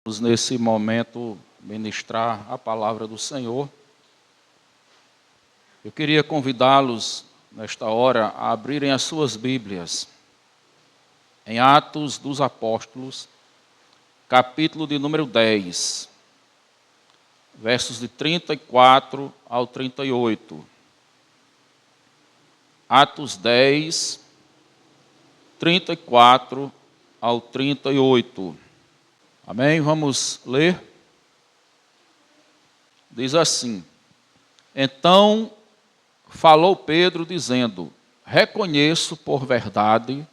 Vamos nesse momento ministrar a palavra do Senhor. Eu queria convidá-los nesta hora a abrirem as suas Bíblias em Atos dos Apóstolos, capítulo de número 10, versos de 34 ao 38. Atos 10, 34 ao 38. Amém? Vamos ler. Diz assim: Então falou Pedro dizendo: Reconheço por verdade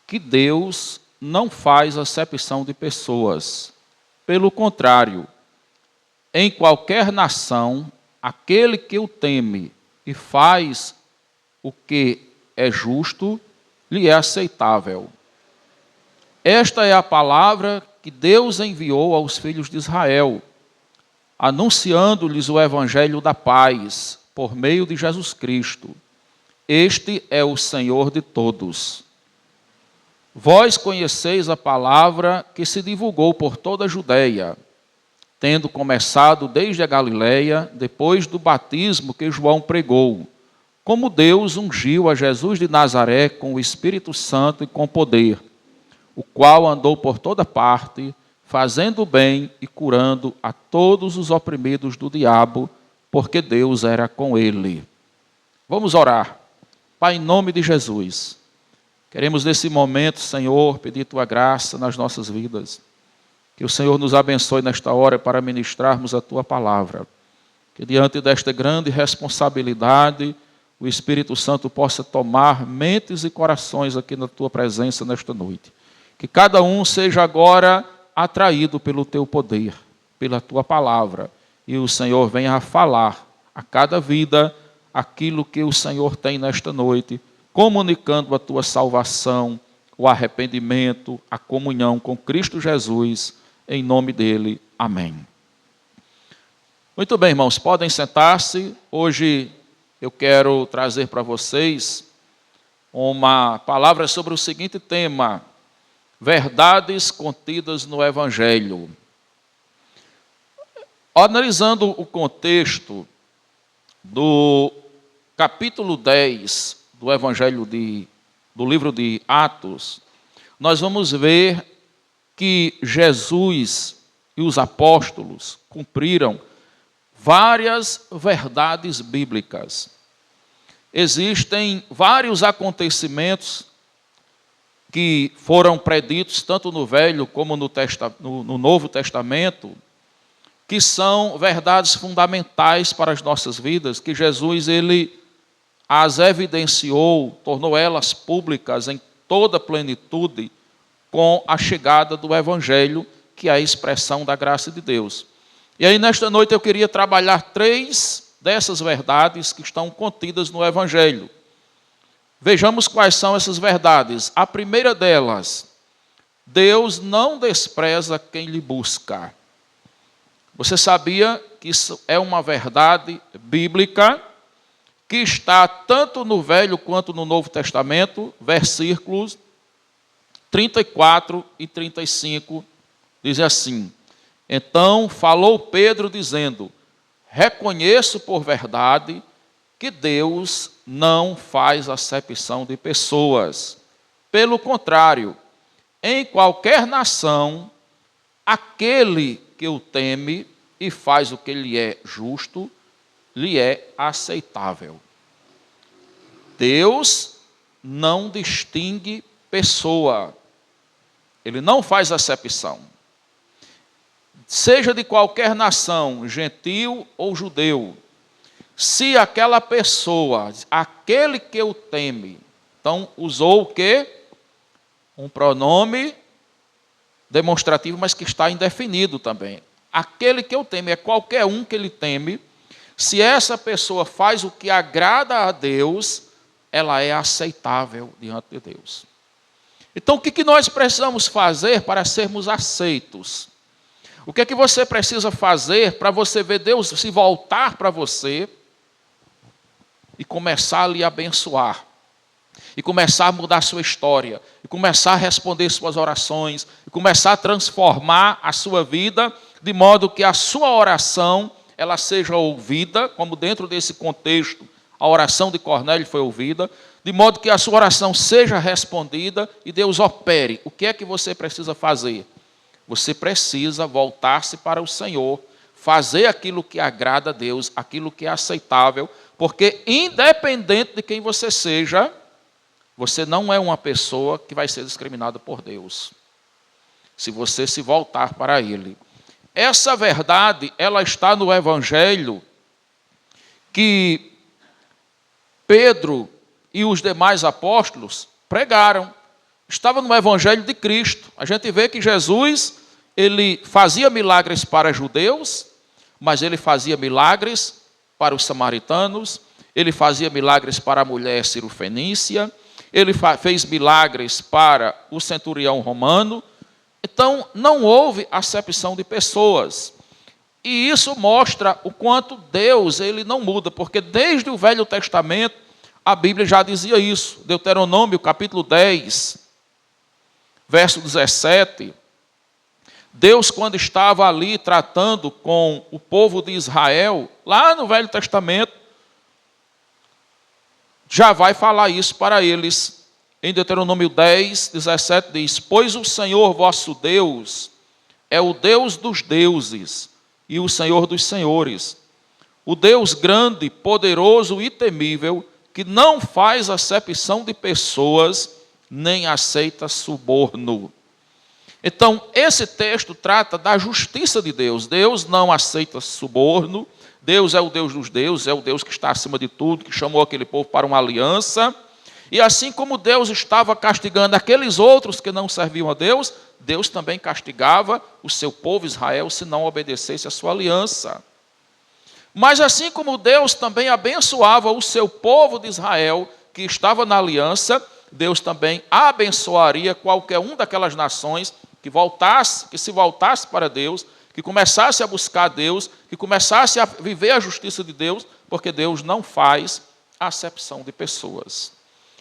que Deus não faz acepção de pessoas. Pelo contrário, em qualquer nação, aquele que o teme e faz o que é justo, lhe é aceitável. Esta é a palavra que Deus enviou aos filhos de Israel, anunciando-lhes o evangelho da paz, por meio de Jesus Cristo. Este é o Senhor de todos. Vós conheceis a palavra que se divulgou por toda a Judeia, tendo começado desde a Galileia, depois do batismo que João pregou, como Deus ungiu a Jesus de Nazaré com o Espírito Santo e com poder, o qual andou por toda parte, fazendo bem e curando a todos os oprimidos do diabo, porque Deus era com ele. Vamos orar. Pai, em nome de Jesus, queremos nesse momento, Senhor, pedir Tua graça nas nossas vidas. Que o Senhor nos abençoe nesta hora para ministrarmos a Tua palavra. Que diante desta grande responsabilidade, o Espírito Santo possa tomar mentes e corações aqui na Tua presença nesta noite. Que cada um seja agora atraído pelo Teu poder, pela Tua palavra. E o Senhor venha a falar a cada vida aquilo que o Senhor tem nesta noite, comunicando a Tua salvação, o arrependimento, a comunhão com Cristo Jesus, em nome dEle. Amém. Muito bem, irmãos, podem sentar-se. Hoje eu quero trazer para vocês uma palavra sobre o seguinte tema: verdades contidas no Evangelho. Analisando o contexto do capítulo 10 do Evangelho do livro de Atos, nós vamos ver que Jesus e os apóstolos cumpriram várias verdades bíblicas. Existem vários acontecimentos que foram preditos tanto no Velho como no Novo Testamento, que são verdades fundamentais para as nossas vidas, que Jesus ele as evidenciou, tornou elas públicas em toda a plenitude com a chegada do Evangelho, que é a expressão da graça de Deus. E aí nesta noite eu queria trabalhar 3 dessas verdades que estão contidas no Evangelho. Vejamos quais são essas verdades. A primeira delas: Deus não despreza quem lhe busca. Você sabia que isso é uma verdade bíblica que está tanto no Velho quanto no Novo Testamento? Versículos 34 e 35 dizem assim: Então falou Pedro dizendo: Reconheço por verdade que Deus não faz acepção de pessoas. Pelo contrário, em qualquer nação, aquele que o teme e faz o que lhe é justo, lhe é aceitável. Deus não distingue pessoa. Ele não faz acepção. Seja de qualquer nação, gentil ou judeu, se aquela pessoa, aquele que o teme, então usou o quê? Um pronome demonstrativo, mas que está indefinido também. Aquele que o teme é qualquer um que ele teme. Se essa pessoa faz o que agrada a Deus, ela é aceitável diante de Deus. Então, o que nós precisamos fazer para sermos aceitos? O que você precisa fazer para você ver Deus se voltar para você e começar a lhe abençoar? e começar a mudar a sua história, e começar a responder suas orações, e começar a transformar a sua vida, de modo que a sua oração ela seja ouvida, como dentro desse contexto a oração de Cornélio foi ouvida, de modo que a sua oração seja respondida e Deus opere. O que é que você precisa fazer? Você precisa voltar-se para o Senhor, fazer aquilo que agrada a Deus, aquilo que é aceitável, porque independente de quem você seja, você não é uma pessoa que vai ser discriminada por Deus, se você se voltar para Ele. Essa verdade, ela está no Evangelho que Pedro e os demais apóstolos pregaram. Estava no Evangelho de Cristo. A gente vê que Jesus, ele fazia milagres para judeus, mas ele fazia milagres para os samaritanos, ele fazia milagres para a mulher cirofenícia, ele fez milagres para o centurião romano. Então, não houve acepção de pessoas. E isso mostra o quanto Deus ele não muda, porque desde o Velho Testamento, a Bíblia já dizia isso. Deuteronômio, capítulo 10, verso 17. Deus, quando estava ali tratando com o povo de Israel, lá no Velho Testamento, já vai falar isso para eles. Em Deuteronômio 10, 17 diz: pois o Senhor vosso Deus é o Deus dos deuses e o Senhor dos senhores, o Deus grande, poderoso e temível, que não faz acepção de pessoas, nem aceita suborno. Então, esse texto trata da justiça de Deus. Deus não aceita suborno. Deus é o Deus dos deuses, é o Deus que está acima de tudo, que chamou aquele povo para uma aliança. E assim como Deus estava castigando aqueles outros que não serviam a Deus, Deus também castigava o seu povo Israel se não obedecesse a sua aliança. Mas assim como Deus também abençoava o seu povo de Israel, que estava na aliança, Deus também abençoaria qualquer um daquelas nações que se voltasse para Deus, que começasse a buscar Deus, que começasse a viver a justiça de Deus, porque Deus não faz acepção de pessoas.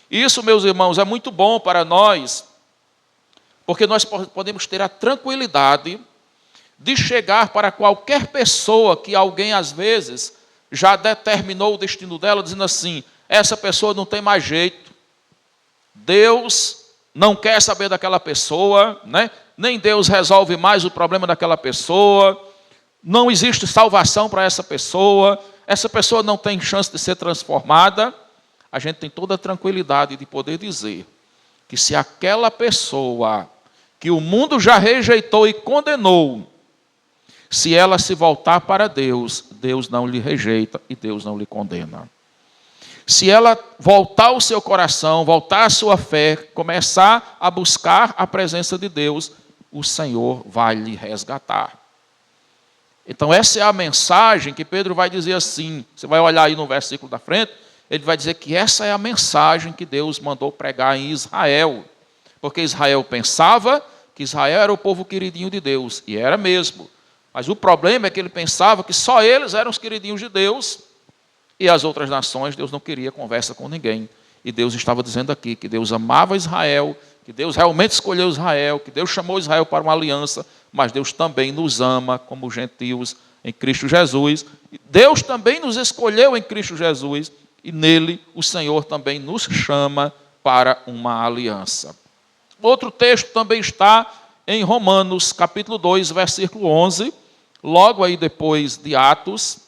Isso, meus irmãos, é muito bom para nós, porque nós podemos ter a tranquilidade de chegar para qualquer pessoa que alguém, às vezes, já determinou o destino dela, dizendo assim: essa pessoa não tem mais jeito, Deus não quer saber daquela pessoa, né? Nem Deus resolve mais o problema daquela pessoa, não existe salvação para essa pessoa não tem chance de ser transformada. A gente tem toda a tranquilidade de poder dizer que se aquela pessoa que o mundo já rejeitou e condenou, se ela se voltar para Deus, Deus não lhe rejeita e Deus não lhe condena. Se ela voltar o seu coração, voltar a sua fé, começar a buscar a presença de Deus, o Senhor vai lhe resgatar. Então essa é a mensagem que Pedro vai dizer assim. Você vai olhar aí no versículo da frente, ele vai dizer que essa é a mensagem que Deus mandou pregar em Israel. Porque Israel pensava que Israel era o povo queridinho de Deus, e era mesmo. Mas o problema é que ele pensava que só eles eram os queridinhos de Deus, e as outras nações, Deus não queria conversa com ninguém. E Deus estava dizendo aqui que Deus amava Israel, que Deus realmente escolheu Israel, que Deus chamou Israel para uma aliança, mas Deus também nos ama como gentios em Cristo Jesus. Deus também nos escolheu em Cristo Jesus, e nele o Senhor também nos chama para uma aliança. Outro texto também está em Romanos, capítulo 2, versículo 11, logo aí depois de Atos,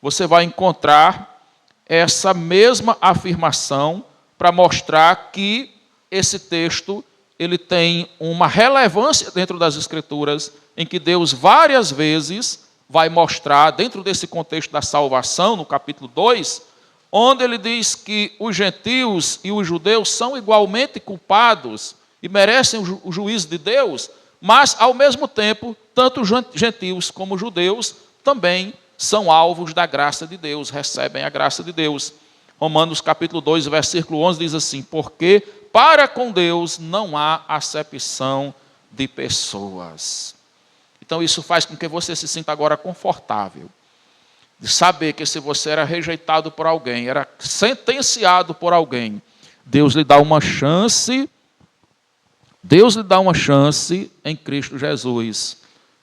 você vai encontrar essa mesma afirmação para mostrar que esse texto ele tem uma relevância dentro das Escrituras, em que Deus várias vezes vai mostrar, dentro desse contexto da salvação, no capítulo 2, onde ele diz que os gentios e os judeus são igualmente culpados e merecem o juízo de Deus, mas, ao mesmo tempo, tanto gentios como judeus também são alvos da graça de Deus, recebem a graça de Deus. Romanos capítulo 2, versículo 11 diz assim: porque para com Deus não há acepção de pessoas. Então isso faz com que você se sinta agora confortável, de saber que se você era rejeitado por alguém, era sentenciado por alguém, Deus lhe dá uma chance. Deus lhe dá uma chance em Cristo Jesus.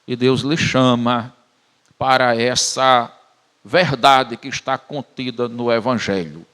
E Deus lhe chama para essa verdade que está contida no Evangelho.